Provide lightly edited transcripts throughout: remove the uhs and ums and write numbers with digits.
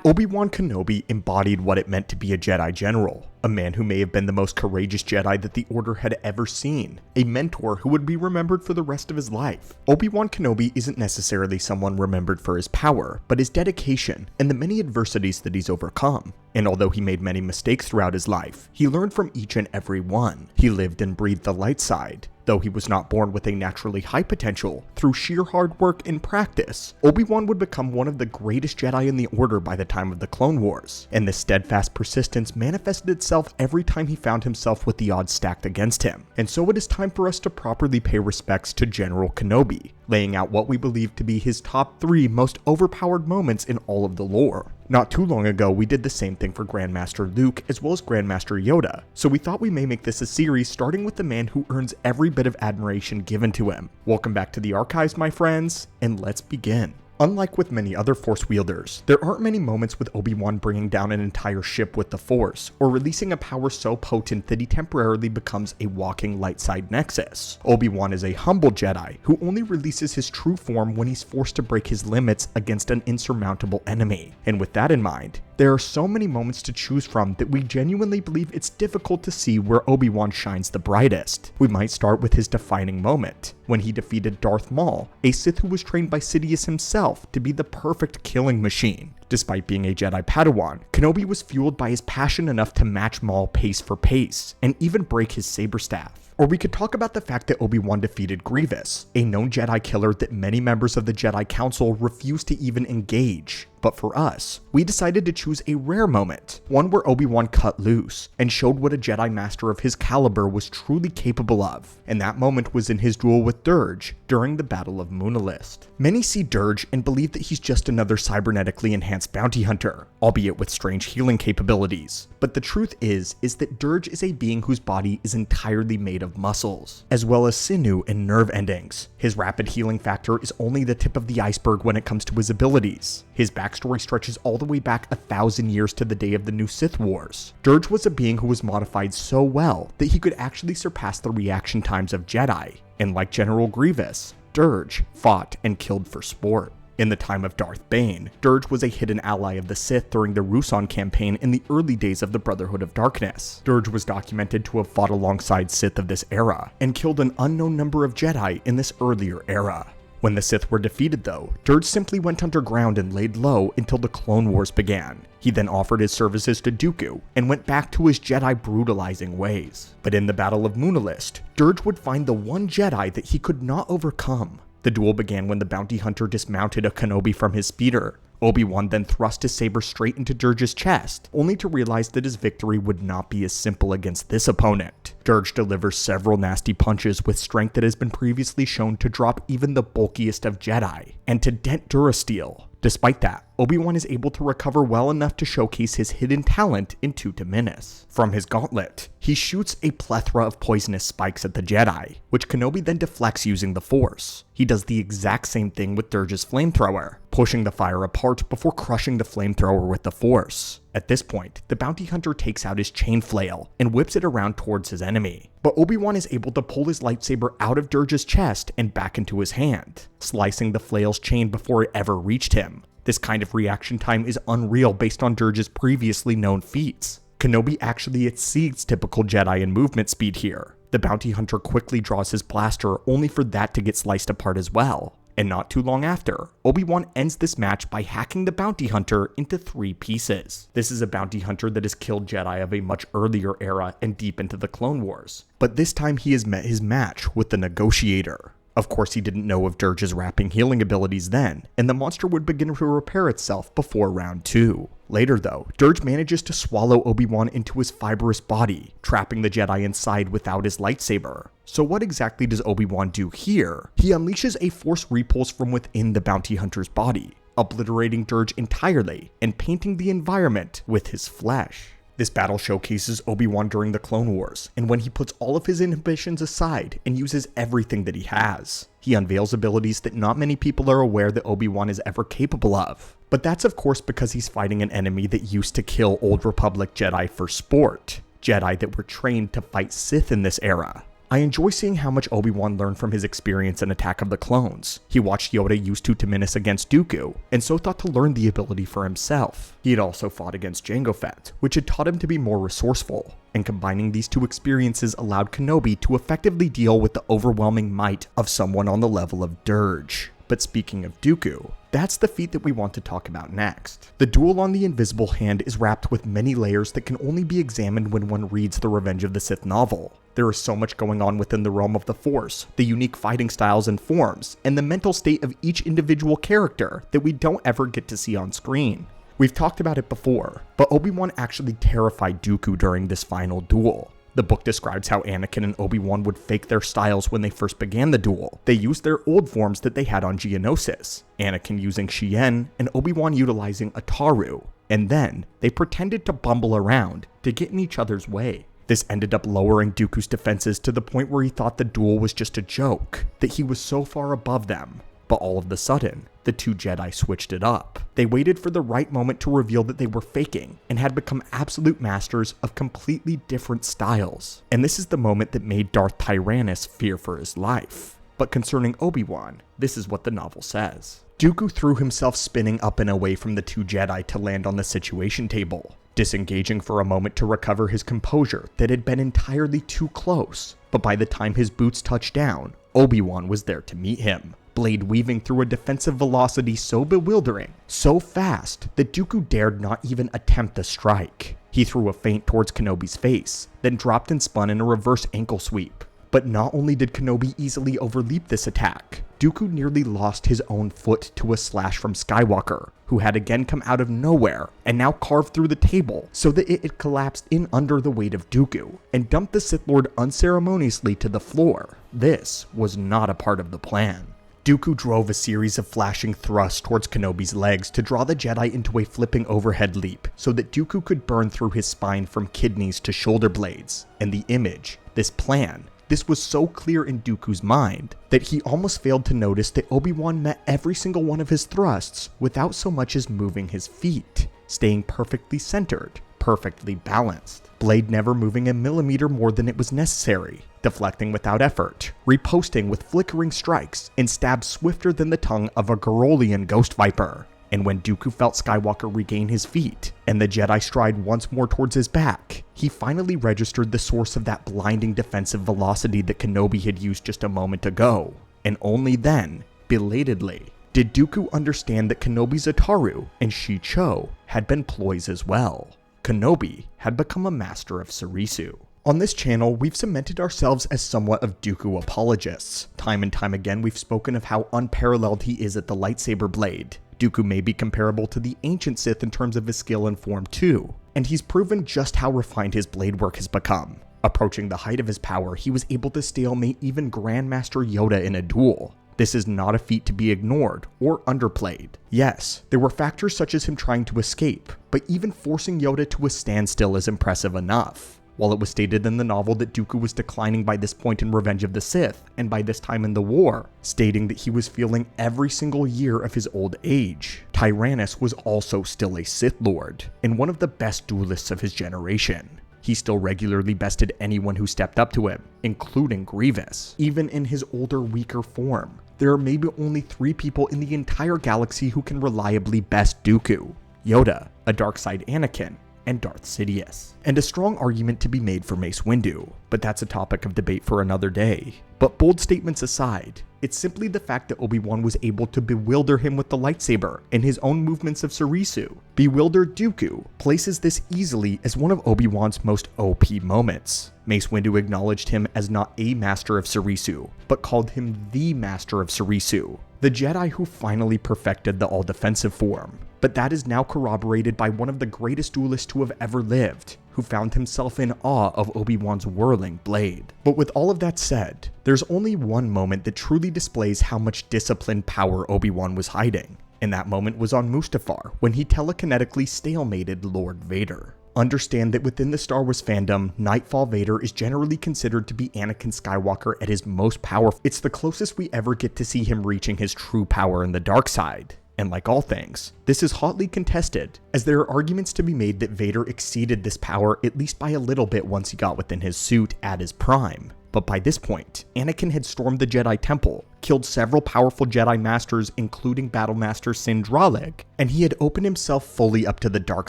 Obi-Wan Kenobi embodied what it meant to be a Jedi General, a man who may have been the most courageous Jedi that the Order had ever seen, a mentor who would be remembered for the rest of his life. Obi-Wan Kenobi isn't necessarily someone remembered for his power, but his dedication and the many adversities that he's overcome. And although he made many mistakes throughout his life, he learned from each and every one. He lived and breathed the light side. Though he was not born with a naturally high potential, through sheer hard work and practice, Obi-Wan would become one of the greatest Jedi in the Order by the time of the Clone Wars, and this steadfast persistence manifested itself every time he found himself with the odds stacked against him. And so it is time for us to properly pay respects to General Kenobi, laying out what we believe to be his top 3 most overpowered moments in all of the lore. Not too long ago, we did the same thing for Grandmaster Luke as well as Grandmaster Yoda, so we thought we may make this a series starting with the man who earns every bit of admiration given to him. Welcome back to the archives, my friends, and let's begin. Unlike with many other Force wielders, there aren't many moments with Obi-Wan bringing down an entire ship with the Force, or releasing a power so potent that he temporarily becomes a walking light side nexus. Obi-Wan is a humble Jedi who only releases his true form when he's forced to break his limits against an insurmountable enemy. And with that in mind, there are so many moments to choose from that we genuinely believe it's difficult to see where Obi-Wan shines the brightest. We might start with his defining moment, when he defeated Darth Maul, a Sith who was trained by Sidious himself to be the perfect killing machine. Despite being a Jedi Padawan, Kenobi was fueled by his passion enough to match Maul pace for pace, and even break his saber staff. Or we could talk about the fact that Obi-Wan defeated Grievous, a known Jedi killer that many members of the Jedi Council refused to even engage. But for us, we decided to choose a rare moment, one where Obi-Wan cut loose and showed what a Jedi Master of his caliber was truly capable of, and that moment was in his duel with Durge during the Battle of Moonalist. Many see Durge and believe that he's just another cybernetically enhanced bounty hunter, albeit with strange healing capabilities. But the truth is that Durge is a being whose body is entirely made of muscles, as well as sinew and nerve endings. His rapid healing factor is only the tip of the iceberg when it comes to his abilities. His backstory stretches all the way back 1,000 years to the day of the new Sith Wars. Durge was a being who was modified so well that he could actually surpass the reaction times of Jedi, and like General Grievous, Durge fought and killed for sport. In the time of Darth Bane, Durge was a hidden ally of the Sith during the Ruusan campaign in the early days of the Brotherhood of Darkness. Durge was documented to have fought alongside Sith of this era, and killed an unknown number of Jedi in this earlier era. When the Sith were defeated though, Durge simply went underground and laid low until the Clone Wars began. He then offered his services to Dooku, and went back to his Jedi brutalizing ways. But in the Battle of Moonalist, Durge would find the one Jedi that he could not overcome. The duel began when the bounty hunter dismounted a Kenobi from his speeder. Obi-Wan then thrust his saber straight into Durge's chest, only to realize that his victory would not be as simple against this opponent. Durge delivers several nasty punches with strength that has been previously shown to drop even the bulkiest of Jedi, and to dent Durasteel. Despite that, Obi-Wan is able to recover well enough to showcase his hidden talent in Terminus. From his gauntlet, he shoots a plethora of poisonous spikes at the Jedi, which Kenobi then deflects using the Force. He does the exact same thing with Durge's flamethrower, pushing the fire apart before crushing the flamethrower with the Force. At this point, the bounty hunter takes out his chain flail and whips it around towards his enemy. But Obi-Wan is able to pull his lightsaber out of Durge's chest and back into his hand, slicing the flail's chain before it ever reached him. This kind of reaction time is unreal based on Durge's previously known feats. Kenobi actually exceeds typical Jedi in movement speed here. The bounty hunter quickly draws his blaster only for that to get sliced apart as well. And not too long after, Obi-Wan ends this match by hacking the bounty hunter into 3 pieces. This is a bounty hunter that has killed Jedi of a much earlier era and deep into the Clone Wars. But this time he has met his match with the Negotiator. Of course, he didn't know of Durge's rapping healing abilities then, and the monster would begin to repair itself before round 2. Later though, Durge manages to swallow Obi-Wan into his fibrous body, trapping the Jedi inside without his lightsaber. So what exactly does Obi-Wan do here? He unleashes a force repulse from within the bounty hunter's body, obliterating Durge entirely and painting the environment with his flesh. This battle showcases Obi-Wan during the Clone Wars, and when he puts all of his inhibitions aside and uses everything that he has. He unveils abilities that not many people are aware that Obi-Wan is ever capable of. But that's of course because he's fighting an enemy that used to kill Old Republic Jedi for sport, Jedi that were trained to fight Sith in this era. I enjoy seeing how much Obi-Wan learned from his experience in Attack of the Clones. He watched Yoda use Terminus against Dooku, and so thought to learn the ability for himself. He had also fought against Jango Fett, which had taught him to be more resourceful, and combining these two experiences allowed Kenobi to effectively deal with the overwhelming might of someone on the level of Durge. But speaking of Dooku, that's the feat that we want to talk about next. The duel on the Invisible Hand is wrapped with many layers that can only be examined when one reads the Revenge of the Sith novel. There is so much going on within the realm of the Force, the unique fighting styles and forms, and the mental state of each individual character that we don't ever get to see on screen. We've talked about it before, but Obi-Wan actually terrified Dooku during this final duel. The book describes how Anakin and Obi-Wan would fake their styles when they first began the duel. They used their old forms that they had on Geonosis, Anakin using Shien and Obi-Wan utilizing Ataru, and then they pretended to bumble around to get in each other's way. This ended up lowering Dooku's defenses to the point where he thought the duel was just a joke, that he was so far above them. But all of a sudden, the two Jedi switched it up. They waited for the right moment to reveal that they were faking and had become absolute masters of completely different styles. And this is the moment that made Darth Tyrannus fear for his life. But concerning Obi-Wan, this is what the novel says. Dooku threw himself spinning up and away from the two Jedi to land on the situation table, disengaging for a moment to recover his composure that had been entirely too close. But by the time his boots touched down, Obi-Wan was there to meet him. Blade weaving through a defensive velocity so bewildering, so fast, that Dooku dared not even attempt the strike. He threw a feint towards Kenobi's face, then dropped and spun in a reverse ankle sweep. But not only did Kenobi easily overleap this attack, Dooku nearly lost his own foot to a slash from Skywalker, who had again come out of nowhere and now carved through the table so that it had collapsed in under the weight of Dooku and dumped the Sith Lord unceremoniously to the floor. This was not a part of the plan. Dooku drove a series of flashing thrusts towards Kenobi's legs to draw the Jedi into a flipping overhead leap so that Dooku could burn through his spine from kidneys to shoulder blades. And the image, this plan, this was so clear in Dooku's mind that he almost failed to notice that Obi-Wan met every single one of his thrusts without so much as moving his feet, staying perfectly centered, perfectly balanced, blade never moving a millimeter more than it was necessary, deflecting without effort, riposting with flickering strikes, and stabbed swifter than the tongue of a Garolian ghost viper. And when Dooku felt Skywalker regain his feet, and the Jedi stride once more towards his back, he finally registered the source of that blinding defensive velocity that Kenobi had used just a moment ago. And only then, belatedly, did Dooku understand that Kenobi's Ataru and Shi-Cho had been ploys as well. Kenobi had become a master of Sarisu. On this channel, we've cemented ourselves as somewhat of Dooku apologists. Time and time again, we've spoken of how unparalleled he is at the lightsaber blade. Dooku may be comparable to the ancient Sith in terms of his skill and form too, and he's proven just how refined his blade work has become. Approaching the height of his power, he was able to stalemate even Grandmaster Yoda in a duel. This is not a feat to be ignored or underplayed. Yes, there were factors such as him trying to escape, but even forcing Yoda to a standstill is impressive enough. While it was stated in the novel that Dooku was declining by this point in Revenge of the Sith, and by this time in the war, stating that he was feeling every single year of his old age, Tyrannus was also still a Sith Lord, and one of the best duelists of his generation. He still regularly bested anyone who stepped up to him, including Grievous, even in his older, weaker form. There are maybe only 3 people in the entire galaxy who can reliably best Dooku: Yoda, a dark side Anakin, and Darth Sidious. And a strong argument to be made for Mace Windu, but that's a topic of debate for another day. But bold statements aside, it's simply the fact that Obi-Wan was able to bewilder him with the lightsaber and his own movements of Sarisu. Bewildered Dooku places this easily as one of Obi-Wan's most OP moments. Mace Windu acknowledged him as not a master of Sarisu, but called him the master of Sarisu, the Jedi who finally perfected the all-defensive form. But that is now corroborated by one of the greatest duelists to have ever lived, who found himself in awe of Obi-Wan's whirling blade. But with all of that said, there's only one moment that truly displays how much disciplined power Obi-Wan was hiding, and that moment was on Mustafar when he telekinetically stalemated Lord Vader. Understand that within the Star Wars fandom, Nightfall Vader is generally considered to be Anakin Skywalker at his most powerful. It's the closest we ever get to see him reaching his true power in the dark side. And like all things, this is hotly contested, as there are arguments to be made that Vader exceeded this power at least by a little bit once he got within his suit at his prime. But by this point, Anakin had stormed the Jedi Temple, killed several powerful Jedi Masters including Battlemaster Sindralig, and he had opened himself fully up to the dark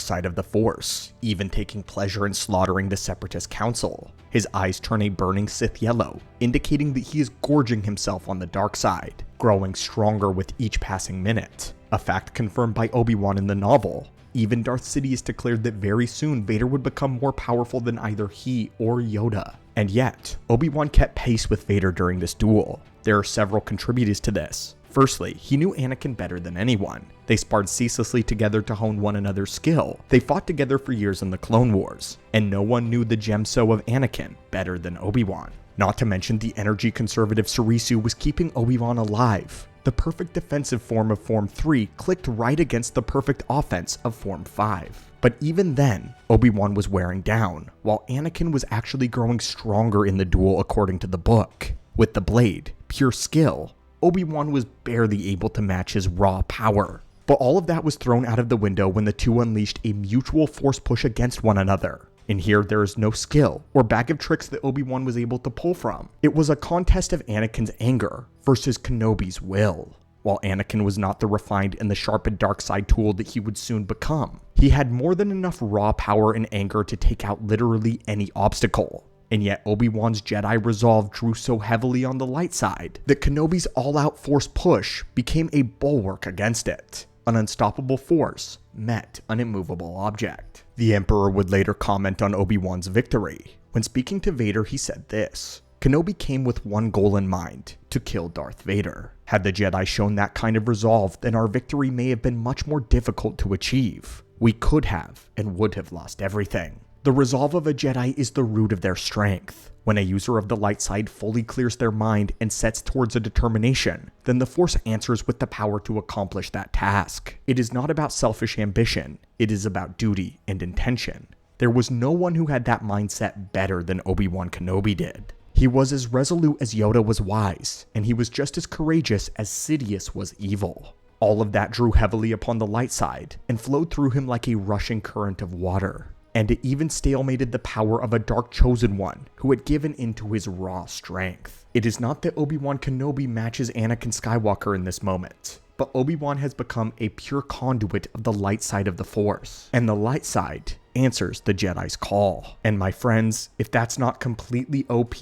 side of the Force, even taking pleasure in slaughtering the Separatist Council. His eyes turn a burning Sith yellow, indicating that he is gorging himself on the dark side, growing stronger with each passing minute, a fact confirmed by Obi-Wan in the novel. Even Darth Sidious declared that very soon Vader would become more powerful than either he or Yoda. And yet, Obi-Wan kept pace with Vader during this duel. There are several contributors to this. Firstly, he knew Anakin better than anyone. They sparred ceaselessly together to hone one another's skill. They fought together for years in the Clone Wars, and no one knew the gemso of Anakin better than Obi-Wan. Not to mention the energy conservative Surisu was keeping Obi-Wan alive. The perfect defensive form of Form 3 clicked right against the perfect offense of Form 5. But even then, Obi-Wan was wearing down, while Anakin was actually growing stronger in the duel according to the book. With the blade, pure skill, Obi-Wan was barely able to match his raw power. But all of that was thrown out of the window when the two unleashed a mutual force push against one another. In here, there is no skill or bag of tricks that Obi-Wan was able to pull from. It was a contest of Anakin's anger versus Kenobi's will. While Anakin was not the refined and the sharpened dark side tool that he would soon become, he had more than enough raw power and anger to take out literally any obstacle. And yet Obi-Wan's Jedi resolve drew so heavily on the light side that Kenobi's all-out force push became a bulwark against it. An unstoppable force met an immovable object. The Emperor would later comment on Obi-Wan's victory. When speaking to Vader, he said this: Kenobi came with one goal in mind, to kill Darth Vader. Had the Jedi shown that kind of resolve, then our victory may have been much more difficult to achieve. We could have and would have lost everything. The resolve of a Jedi is the root of their strength. When a user of the light side fully clears their mind and sets towards a determination, then the Force answers with the power to accomplish that task. It is not about selfish ambition, it is about duty and intention. There was no one who had that mindset better than Obi-Wan Kenobi did. He was as resolute as Yoda was wise, and he was just as courageous as Sidious was evil. All of that drew heavily upon the light side and flowed through him like a rushing current of water. And it even stalemated the power of a dark chosen one who had given into his raw strength. It is not that Obi-Wan Kenobi matches Anakin Skywalker in this moment, but Obi-Wan has become a pure conduit of the light side of the Force, and the light side answers the Jedi's call. And my friends, if that's not completely OP,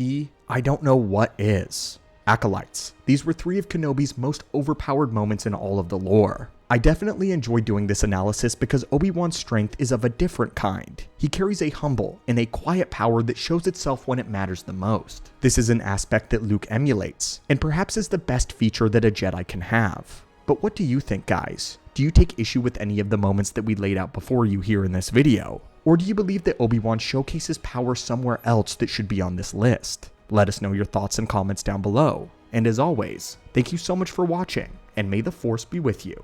I don't know what is. Acolytes. These were three of Kenobi's most overpowered moments in all of the lore. I definitely enjoy doing this analysis because Obi-Wan's strength is of a different kind. He carries a humble and a quiet power that shows itself when it matters the most. This is an aspect that Luke emulates, and perhaps is the best feature that a Jedi can have. But what do you think, guys? Do you take issue with any of the moments that we laid out before you here in this video? Or do you believe that Obi-Wan showcases power somewhere else that should be on this list? Let us know your thoughts and comments down below. And as always, thank you so much for watching, and may the Force be with you.